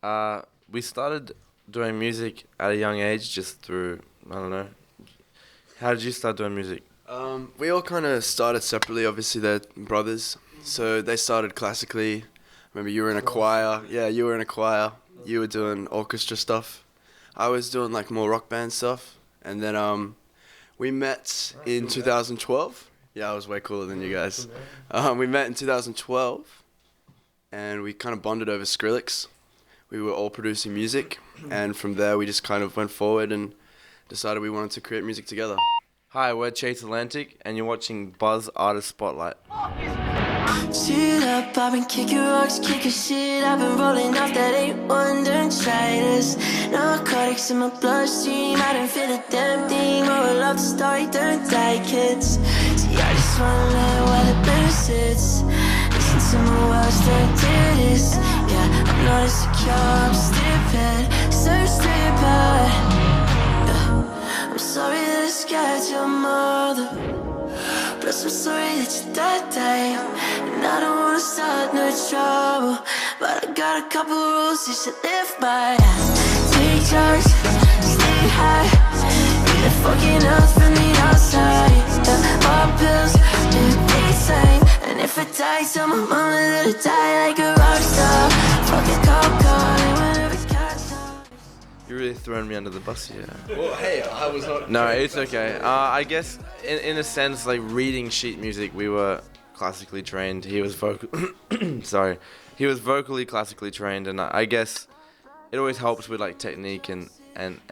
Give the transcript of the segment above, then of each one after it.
We started doing music at a young age, just through, I don't know. How did you start doing music? We all kind of started separately. Obviously, they're brothers, so they started classically. Remember, you were in a choir. Yeah, you were in a choir. You were doing orchestra stuff. I was doing like more rock band stuff, and then we met in 2012. Yeah, I was way cooler than you guys. We met in 2012, and we kind of bonded over Skrillex. We were all producing music, and from there we just kind of went forward and decided we wanted to create music together. Hi, we're Chase Atlantic, and you're watching Buzz Artist Spotlight. Sit up, I've been kicking rocks, kicking shit. I've been rolling off that 8-1 dermatitis. Narcotics in my bloodstream, I didn't feel a damn thing. Roll off the story, don't die, kids. See, I just wanna learn while the bear sits. Listen to my words, don't do this. Yeah, I'm not insecure, I'm stupid. So stupid. Yeah. I'm sorry that I scared your mother. Plus I'm sorry that you died, and I don't wanna start no trouble, but I got a couple rules you should live by. Take charge, stay high. Eat a fucking earth from the outside. All pills, do the same. And if I die, tell my mama that I die like a rock star. Fucking cop car, whenever it's catch up. You're really throwing me under the bus here. Well, hey, I was not. No, it's okay. I guess, in a sense, like reading sheet music, we were classically trained. He was sorry. He was vocally classically trained, and I guess it always helps with like technique and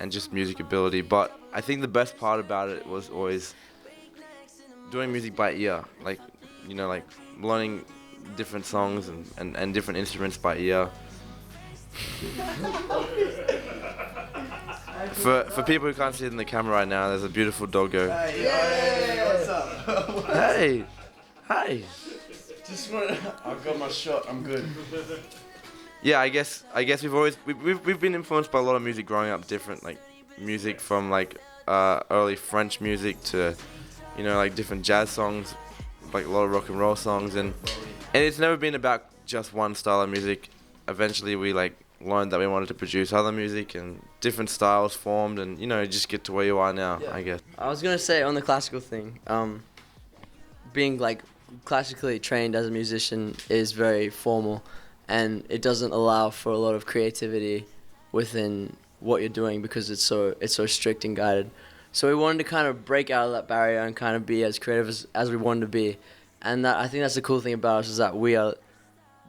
just music ability. But I think the best part about it was always doing music by ear. Like, like learning different songs and different instruments by ear. For people who can't see it in the camera right now, there's a beautiful doggo. Hey, what's up? Hey, hi. Just want I've got my shot. I'm good. Yeah, I guess we've been influenced by a lot of music growing up. Different like music from like early French music to like different jazz songs, like a lot of rock and roll songs, and it's never been about just one style of music. Eventually, we like learned that we wanted to produce other music, and different styles formed, and just get to where you are now. Yeah. I guess. I was gonna say on the classical thing, being like classically trained as a musician is very formal, and it doesn't allow for a lot of creativity within what you're doing because it's so strict and guided. So we wanted to kind of break out of that barrier and kind of be as creative as we wanted to be, and I think that's the cool thing about us is that we are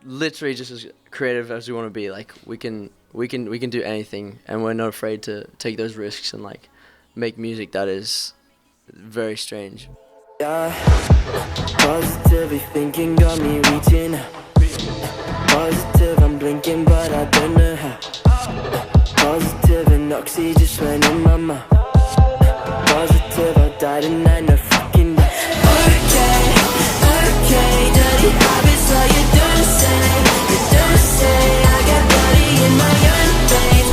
literally just as creative as we want to be. Like we can do anything, and we're not afraid to take those risks and like make music that is very strange. Yeah, positively thinking got me reaching. Positive, I'm blinking, but I don't know how. Positive and oxy just went in my mouth. Positive, I died and I know fucking. Okay, dirty habits like you don't say. I got bloody in my own veins.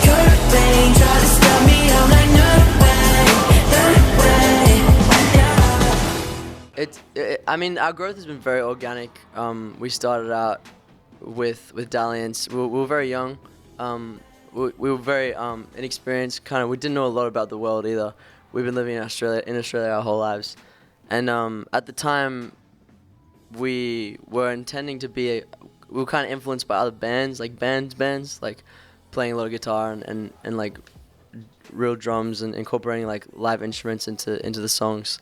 Curve vein, try to stop me, I'm like no way. I mean, our growth has been very organic. We started out with dalliance. We were very young. We were very inexperienced. We didn't know a lot about the world either. We've been living in Australia our whole lives, and at the time, we were intending to be. We were kind of influenced by other bands, like bands, like playing a lot of guitar and like real drums and incorporating like live instruments into the songs.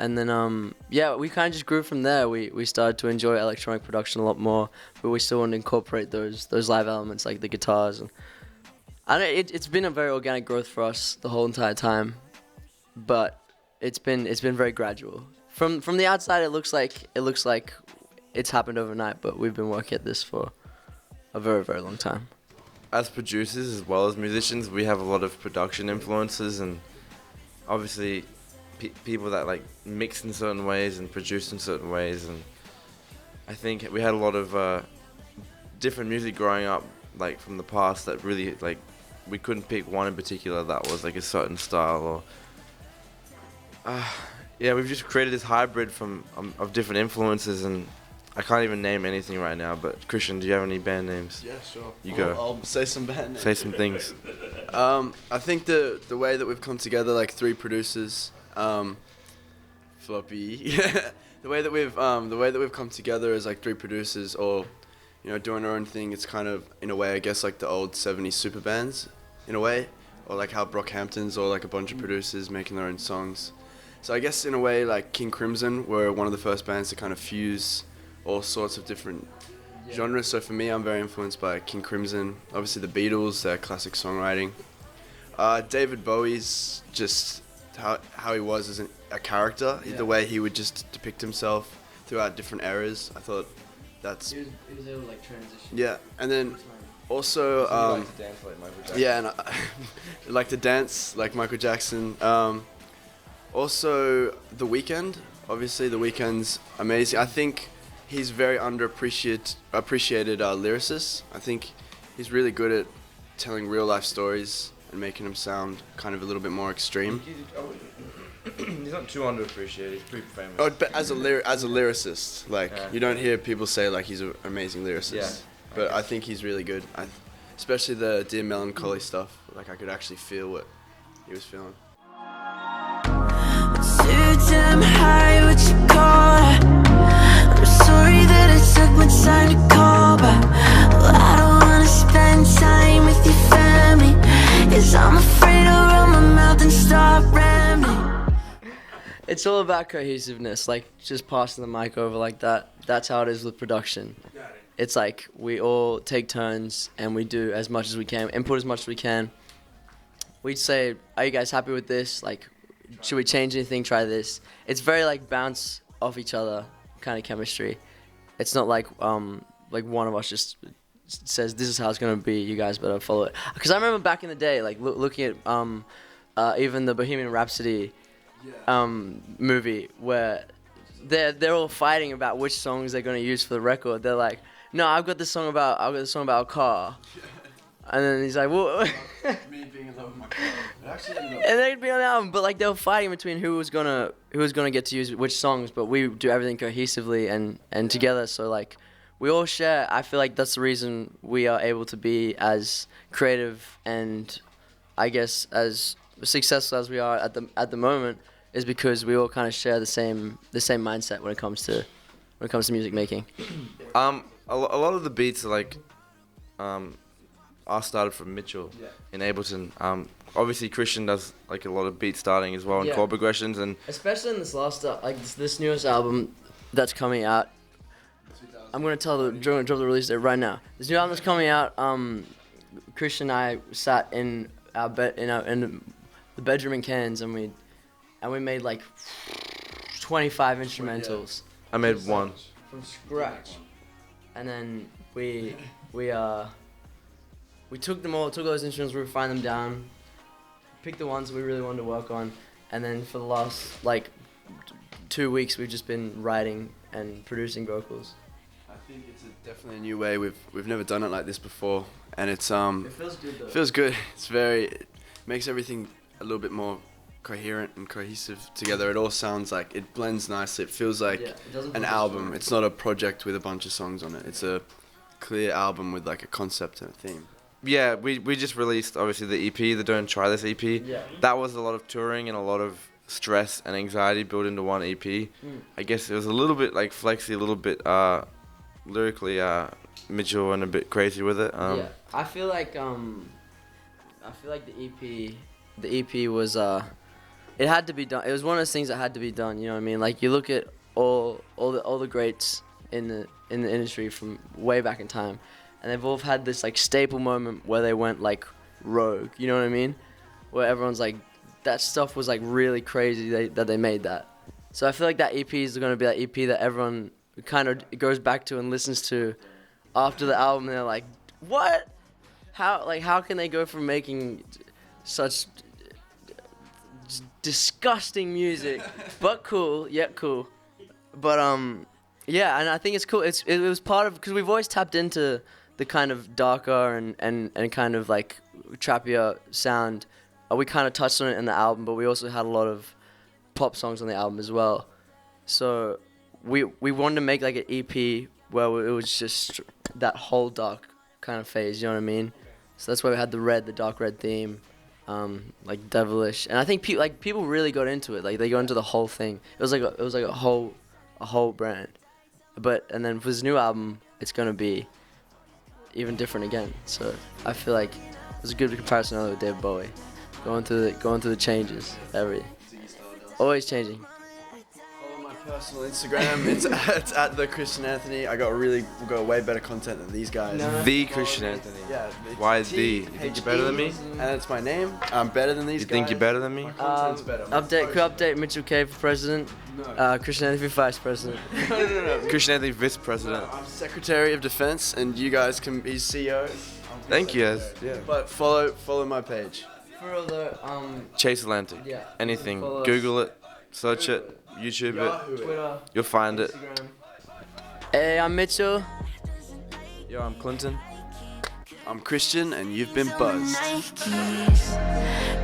And then, we kind of just grew from there. We started to enjoy electronic production a lot more, but we still wanted to incorporate those live elements like the guitars. And I don't know, it's been a very organic growth for us the whole entire time, but it's been very gradual. From the outside, it looks like it's happened overnight, but we've been working at this for a very, very long time. As producers as well as musicians, we have a lot of production influences, and obviously people that like mix in certain ways and produce in certain ways, and I think we had a lot of different music growing up, like from the past, that really like we couldn't pick one in particular that was like a certain style or we've just created this hybrid of different influences, and I can't even name anything right now. But Christian, do you have any band names? Yeah, sure. You go. I'll say some band names. Say some things. I think the way that we've come together, like 3 producers, Floppy. the way that we've come together as like 3 producers, or doing our own thing. It's kind of in a way, I guess, like the old '70s super bands, in a way, or like how Brockhamptons or like a bunch of producers making their own songs. So I guess in a way, like King Crimson were one of the first bands to kind of fuse all sorts of different genres. So for me, I'm very influenced by King Crimson, obviously the Beatles, their classic songwriting. David Bowie's just how he was as a character, the way he would just depict himself throughout different eras. I thought that's... He was able to like transition. Yeah, and then also... you like to dance like Michael Jackson? Yeah, and I like to dance like Michael Jackson. Also, The Weeknd. Obviously, The Weeknd's amazing. I think he's very appreciated lyricist. I think he's really good at telling real life stories and making them sound kind of a little bit more extreme. He's not too underappreciated. He's pretty famous. Oh, but as a lyricist, like you don't hear people say like he's an amazing lyricist. Yeah, But I think he's really good. Especially the Dear Melancholy stuff. Like I could actually feel what he was feeling. Too damn high, what you call it? I'm sorry that it took my time to call back. Well, I don't wanna spend time with your family, 'cause I'm afraid I'll run my mouth and start rambling. It's all about cohesiveness, like just passing the mic over like that. That's how it is with production. It's like we all take turns and we do as much as we can, input as much as we can. We'd say, are you guys happy with this? Like, should we change anything? Try this. It's very like bounce off each other kind of chemistry. It's not like one of us just says this is how it's gonna be. You guys better follow it. Because I remember back in the day, like looking at even the Bohemian Rhapsody movie, where they're all fighting about which songs they're gonna use for the record. They're like, no, I've got this song about a car. And then he's like, well, Me being in love with my car. It actually ended up... and they'd be on the album, but like they were fighting between who was gonna get to use which songs. But we do everything cohesively and together. So like we all share. I feel like that's the reason we are able to be as creative and I guess as successful as we are at the moment is because we all kind of share the same mindset when it comes to music making. A lot of the beats are like, I started from Mitchell in Ableton. Obviously Christian does like a lot of beat starting as well and chord progressions and especially in this last this newest album that's coming out. I'm gonna drop the release date right now. This new album that's coming out. Christian and I sat in our bed in the bedroom in Cairns and we made like 25 instrumentals. I made one. From scratch, and then we took all those instruments, we refined them down, picked the ones we really wanted to work on, and then for the last like 2 weeks we've just been writing and producing vocals. I think it's definitely a new way. We've never done it like this before, and it's It feels good though. It feels good. It makes everything a little bit more coherent and cohesive together. It all sounds like it blends nicely. It feels like an album. It's not a project with a bunch of songs on it. It's a clear album with like a concept and a theme. Yeah, we just released obviously the EP, the Don't Try This EP. Yeah. That was a lot of touring and a lot of stress and anxiety built into one EP. I guess it was a little bit like Flexy, a little bit lyrically Mitchell and a bit crazy with it. Yeah, I feel like the EP was it had to be done. It was one of those things that had to be done. You know what I mean? Like you look at all the greats in the industry from way back in time, and they've all had this like staple moment where they went like rogue. You know what I mean? Where everyone's like, that stuff was like really crazy that they made that. So I feel like that EP is going to be that EP that everyone kind of goes back to and listens to after the album. And they're like, what? How can they go from making such disgusting music, but cool, yet cool. But yeah, and I think it's cool. It was part of, because we've always tapped into the kind of darker and kind of like trappier sound. We kind of touched on it in the album, but we also had a lot of pop songs on the album as well. So we wanted to make like an EP where it was just that whole dark kind of phase. You know what I mean? So that's why we had the dark red theme, like devilish, and I think people really got into it. Like they got into the whole thing. It was like a whole brand. And then for this new album, it's gonna be even different again. So I feel like it was a good comparison with David Bowie, going through the changes, always changing. Follow my personal Instagram. It's at the Christian Anthony. I got way better content than these guys. The Christian Anthony. Yeah. Why the? You think you're better than me? And it's my name. I'm better than these You guys. think you're better than me? Content's better. Update Mitchell K for president. Christian Anthony for vice president. No. Christian Anthony, vice president. I'm Secretary of Defense, and you guys can be CEO. Thank you, guys. Yeah. But follow my page. For other Chase Atlantic. Yeah. Anything. Follow us. Google it, search it, YouTube it. Twitter, You'll find it. Instagram. Hey, I'm Mitchell. Yo, I'm Clinton. I'm Christian, and you've been buzzed. Nikes.